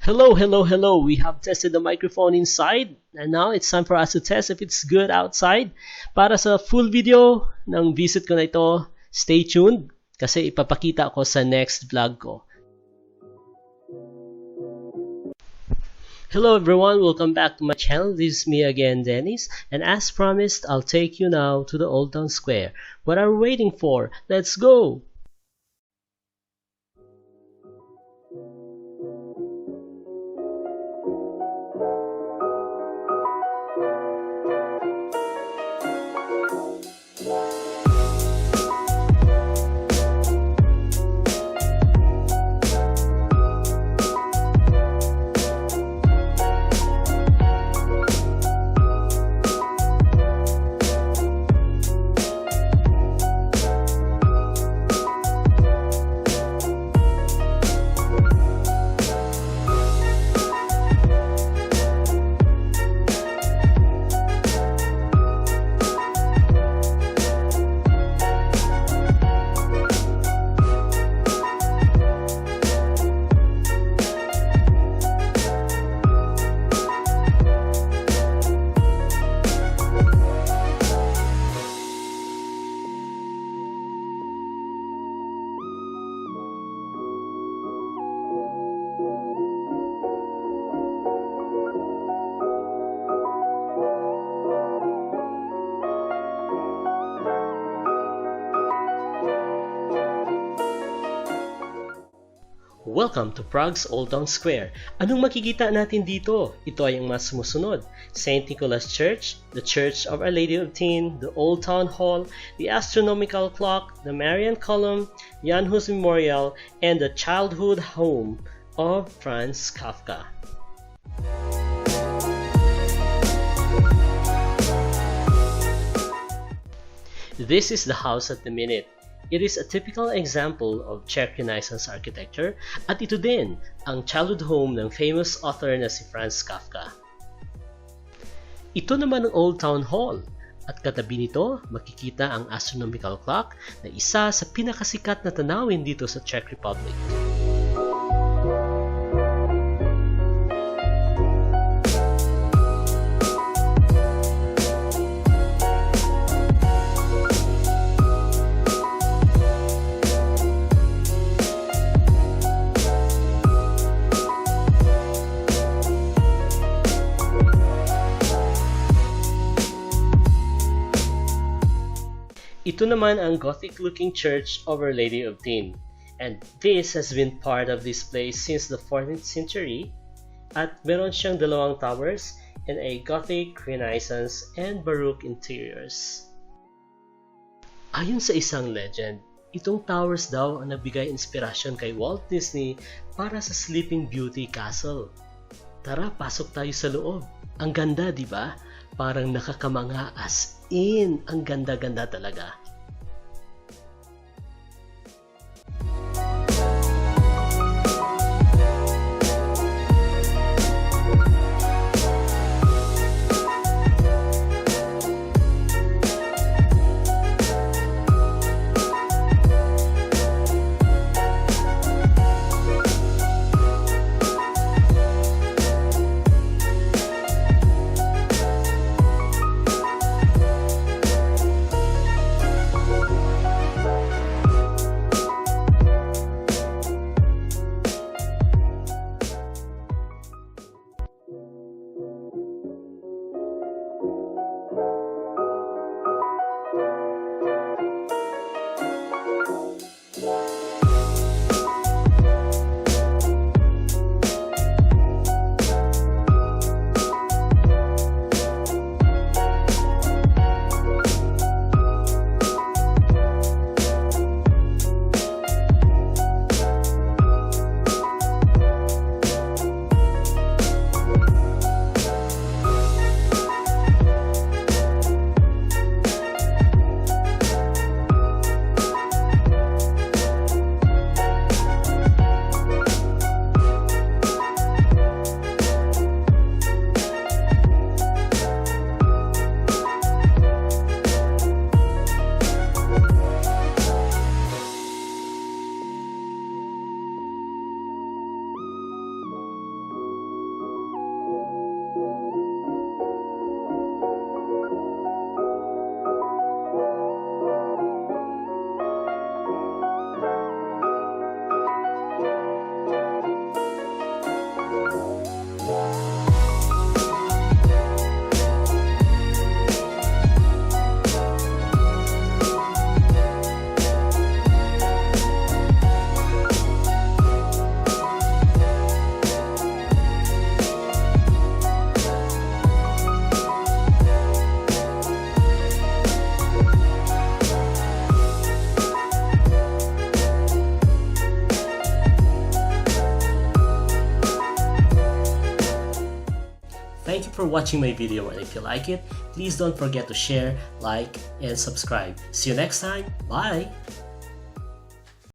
Hello, hello, hello. We have tested the microphone inside and now it's time for us to test if it's good outside. Para sa full video ng visit ko na ito, stay tuned kasi ipapakita ko sa next vlog ko. Hello everyone, welcome back to my channel. This is me again, Dennis, and as promised, I'll take you now to the Old Town Square. What are we waiting for? Let's go! Welcome to Prague's Old Town Square. Anong makikita natin dito? Ito ay ang mas sumusunod. St. Nicholas Church, the Church of Our Lady of Tyn, the Old Town Hall, the Astronomical Clock, the Marian Column, Jan Hus Memorial, and the childhood home of Franz Kafka. This is the house at the Minute. It is a typical example of Czech Renaissance architecture at ito din ang childhood home ng famous author na si Franz Kafka. Ito naman ang Old Town Hall at katabi nito makikita ang Astronomical Clock na isa sa pinakasikat na tanawin dito sa Czech Republic. Ito naman ang Gothic-looking Church of Our Lady of Tyn, and this has been part of this place since the 14th century at meron siyang dalawang towers and a Gothic, Renaissance, and Baroque interiors. Ayon sa isang legend, itong towers daw ang nagbigay inspirasyon kay Walt Disney para sa Sleeping Beauty Castle. Tara, pasok tayo sa loob. Ang ganda, di ba? Parang nakakamanga, as in, ang ganda-ganda talaga. for watching my video, and if you like it, please don't forget to share, like, and subscribe. See you next time. Bye!